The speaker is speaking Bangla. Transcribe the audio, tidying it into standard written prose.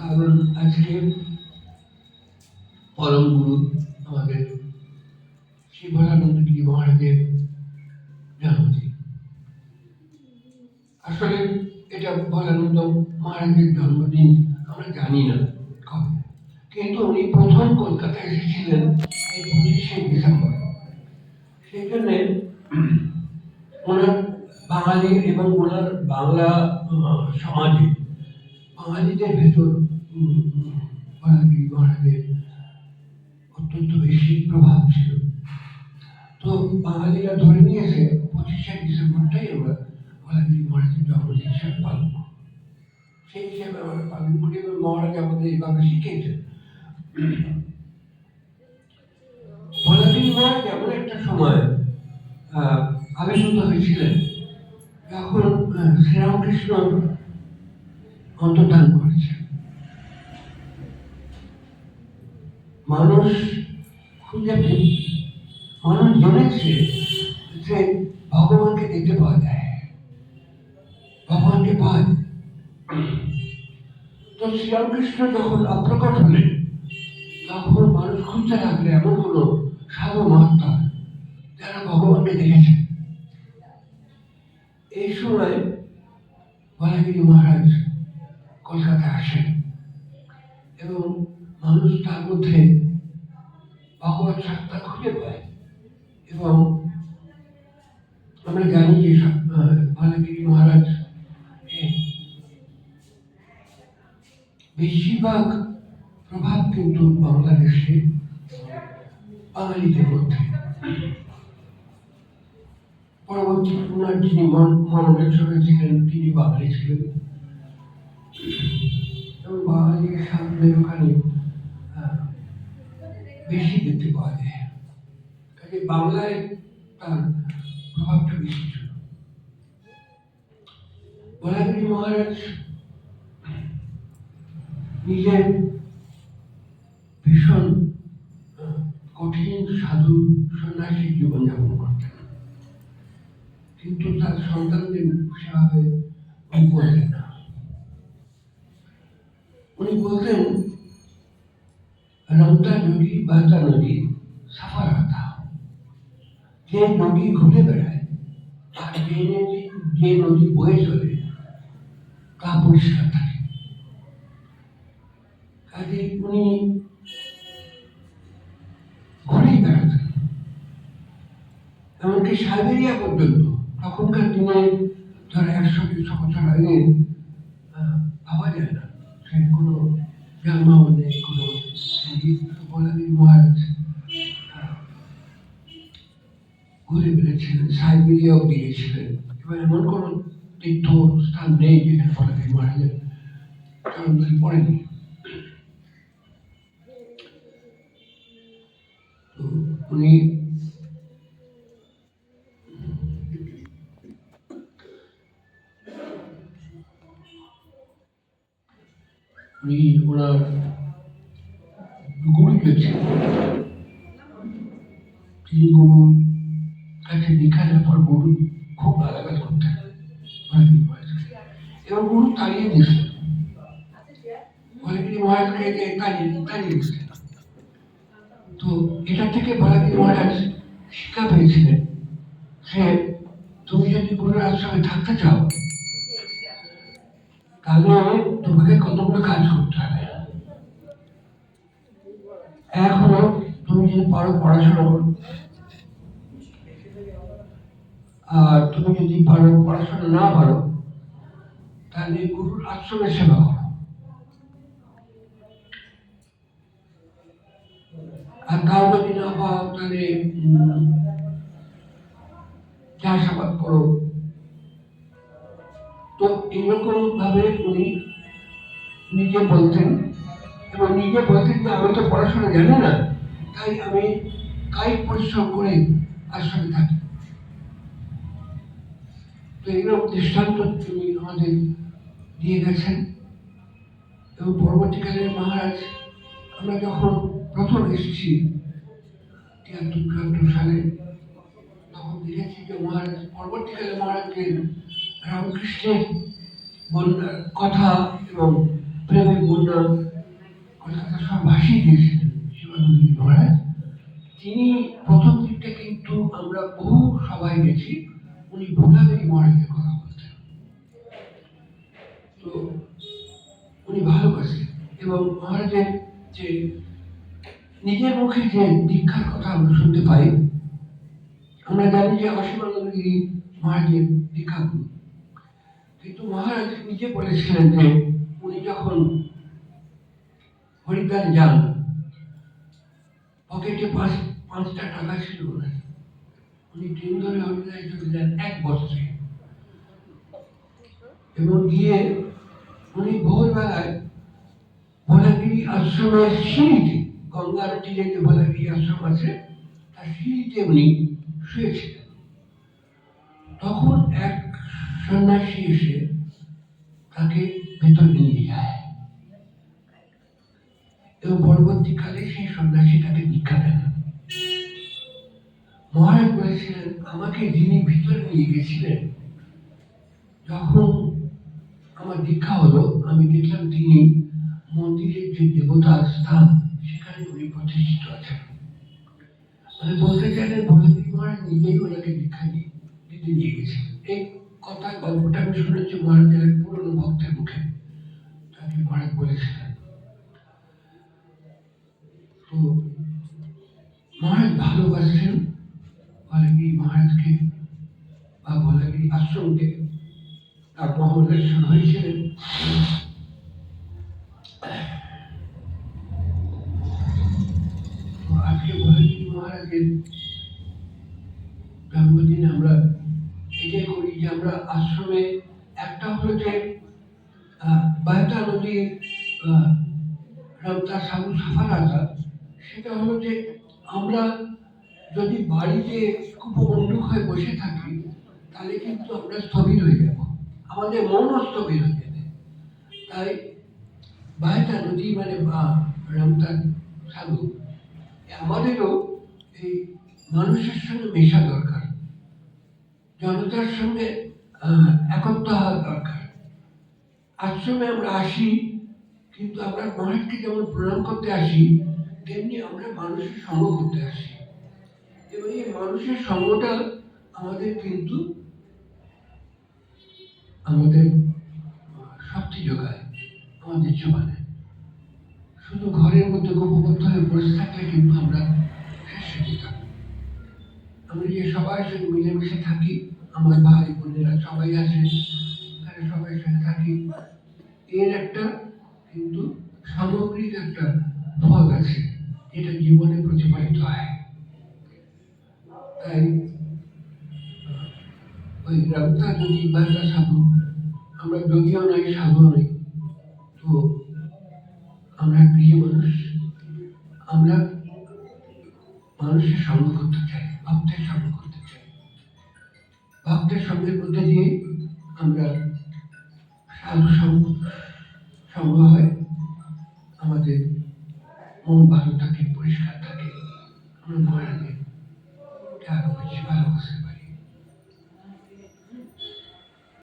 কারণ আজকে পরম গুরু আমাদের শ্রী ভোলানন্দগিরি মহারাজের জন্মদিন। আসলে এটা ভোলানন্দ মহারাজের জন্মদিন আমরা জানি না কবে, কিন্তু উনি প্রথম কলকাতায় এসেছিলেন এই 25শে ডিসেম্বর। সেই জন্যে ওনার বাঙালি এবং ওনার বাংলা সমাজে বাঙালিদের ভেতর ভোলাগিরি মহারাজের অত্যন্ত বেশি প্রভাব ছিল। তো বাঙালিরা ধরে নিয়েছে 25শে ডিসেম্বরটাই আমরা ভোলাগিরি মহারাজের জন্মদিন হিসেবে পালন করি। সেই হিসেবে আমরা পালন করি এবং মহারাজ আমাদের এইভাবে শিখিয়েছেন। ভোলাগিরি মহারাজ এমন একটা সময় আবির্ভূত হয়েছিলেন যখন শ্রীরামকৃষ্ণ অন্তর্ধান করেছে। মানুষ খুঁজে মানুষ জেনেছে যে ভগবানকে দেখতে পাওয়া যায়, ভগবানকে পাওয়া যায়। তো শ্রীরামকৃষ্ণ যখন অপ্রকট হলেন তখন মানুষ খুঁজতে লাগলে এমন কোনো সাধু মহাত্মা যারা ভগবানকে দেখেছেন। এই সময় ভোলাগিরি মহারাজ কলকাতায় আসেন এবং মানুষ তার মধ্যে ভগবত সত্তা খুঁজে পায়। এবং আমরা জানি যে ভোলাগিরি মহারাজ বেশিরভাগ প্রভাব কিন্তু বাংলাদেশে বাঙালিদের মধ্যে। পরবর্তী ওনার যিনি মনোনেশ্বরে ছিলেন তিনি বাঙালি ছিলেন এবং বাঙালির সামনে ওখানে বেশি দেখতে পাওয়া যায়। কাজে বাংলায় তার প্রভাবটা বেশি ছিল। ভোলাগিরি মহারাজ নিজের ভীষণ কঠিন সাধু সন্ন্যাসী জীবনযাপন করতেন, কিন্তু তার সন্তানদের সেভাবে বলতেন না। উনি বলতেন রমতা যোগী বাতা নদী সাফা রাতা, যে নদী ঘুরে বেড়ায় আর যে নদী বয়ে চলে তা পরিষ্কার থাকে। কাজে উনি ঘুরেই বেড়াতেন, এমনকি সাইবেরিয়া পর্যন্ত। তখনকার দিনে ধর 100-200 বছর আগে ভাবা যায় না সে কোনো যানবাহন নেই, কোনো ভোলাগিরি মহারাজ ঘুরে বেড়েছিলেন, সাইবেরিয়াও গিয়েছিলেন। এবার এমন কোনো তীর্থ স্থান নেই যেখানে ভোলাগিরি মহারাজের জন্মদিন পড়েনি। তো উনি ওনার গুরু ছিলেন, তিনি গুরু কাছে দীক্ষা নেওয়ার পর গুরু খুব গালাগাল করতেন এবং গুরু তাড়িয়ে দিয়েছিলেন। ভোলাগিরি মহারাজকে তাড়িয়ে দিয়েছিলেন। তো এটা থেকে ভোলাগিরি মহারাজ শিক্ষা পেয়েছিলেন যে তুমি যদি গুরুর আশ্রমে থাকতে চাও তাহলে তোমাকে কতগুলো কাজ করতে হবে। এক হলো তুমি যদি পারো পড়াশোনা করো, আর তুমি যদি পারো পড়াশোনা না পারো তাহলে গুরুর আশ্রমে সেবা করো। আর তাও যদি না পাও তাহলে চাষাবাদ করো। তো এইরকম ভাবে উনি নিজে বলতেন এবং নিজে বলতেন যে আমি তো পড়াশোনা জানি না, তাই আমি কায়িক পরিশ্রম করে আশ্রমে থাকি। তো এইরকম দৃষ্টান্ত তিনি আমাদের দিয়ে গেছেন। এবং পরবর্তীকালে মহারাজ আমরা যখন প্রথম এসেছি 73-74 সালে, তখন দেখেছি যে মহারাজ পরবর্তীকালে মহারাজকে রামকৃষ্ণের কথা এবং প্রেমের বন্যা কলকাতা সব ভাসিয়ে দিয়েছিলেন শিবানন্দ মহারাজ। তিনি প্রথম দিকটা কিন্তু আমরা বহু সবাই গেছি, উনি ভোলাদেবী মহারাজের কথা বলতেন। তো উনি ভালোবাসেন এবং মহারাজের যে নিজের মুখে যে দীক্ষার কথা আমরা শুনতে পাই, আমরা জানি যে অসীমানন্দগিরি মহারাজের দীক্ষা গুরু, কিন্তু মহারাজ নিজে বলেছিলেন যে উনি যখন হরিদ্বারে যান, পকেটে পাঁচটা টাকা ছিল না, উনি ট্রেন ধরে হরিদ্বারে চলে যান এক বছরে, এবং গিয়ে উনি ভোরবেলায় ভোলাগিরি আশ্রমের সিঁড়িতে, গঙ্গার তীরে যে ভোলাগিরি আশ্রম আছে তার সিঁড়িতে উনি শুয়েছিলেন। তখন এক সন্ন্যাসী এসে তাকে ভেতরে নিয়ে যায় এবং পরবর্তীকালে সেই সন্ন্যাসী তাকে দীক্ষা দেন। মহারাজ বলেছিলেন, আমাকে যিনি ভিতরে নিয়ে গেছিলেন, যখন আমার দীক্ষা হলো, আমি দেখলাম তিনি মন্দিরের যে দেবতার স্থান সেখানে উনি প্রতিষ্ঠিত আছেন। মানে বলতে চাইলেন ভোলাগিরি মহারাজ নিজেই ওনাকে দীক্ষা দিতে নিয়ে গেছিলেন। এই কথা গল্পটা আমি শুনেছি মহারাজের এক পুরনো ভক্তের মুখে, তাকে মহারাজ বলেছিলেন। তো মহারাজ ভালোবাসেন ভোলাগিরি মহারাজকে বা ভোলাগিরি আশ্রমকে, তার মহলেশ্বর হয়েছিলেন। আজকে ভোলাগিরি মহারাজের জন্মদিন আমরা এটাই করি যে আমরা আশ্রমে, একটা হলো যে বায়তা নদীর রামতা সাধু সাফারাতা, সেটা হলো যে আমরা যদি বাড়িতে খুব অন্যুক হয়ে বসে থাকি তাহলে কিন্তু আমরা স্থবির হয়ে যাব, আমাদের মনও স্থবির হয়ে যাবে। তাই বায়তা নদী মানে রামতা সাধু, আমাদেরও এই মানুষের সঙ্গে মেশা দরকার, জনতার সঙ্গে একত্র হওয়া দরকার। আশ্রমে আমরা আসি, কিন্তু আমরা মহারাজকে যেমন প্রণাম করতে আসি, তেমনি আমরা মানুষের সঙ্গ করতে আসি, এবং এই মানুষের সঙ্গটা আমাদের কিন্তু আমাদের শক্তি যোগায়, আমাদের জীবনে। শুধু ঘরের মধ্যে গোপবদ্ধ হয়ে বসে থাকলে কিন্তু আমরা শেষ হয়ে যেতাম। আমরা যে সবার সঙ্গে মিলেমিশে থাকি, আমার ভাই বোনেরা সবাই আসে, এখানে সবাই সঙ্গে থাকি, এর একটা কিন্তু সামগ্রিক একটা ফল আছে, যেটা জীবনে প্রতিফলিত হয়। তাই ওই রামতা যদি বার্তা সাধু, আমরা যোগীও নাই সাধু নই, তো আমরা প্রিয় মানুষ, আমরা মানুষের সঙ্গ করতে চাই, ভক্তের সঙ্গ করতে চাই। ভক্তের সঙ্গের মধ্যে দিয়ে আমরা সাধু সঙ্গ হয়, আমাদের মন ভালো থাকে, পরিষ্কার থাকে, আমরা মহারাজের আরো বেশি ভালোবাসে।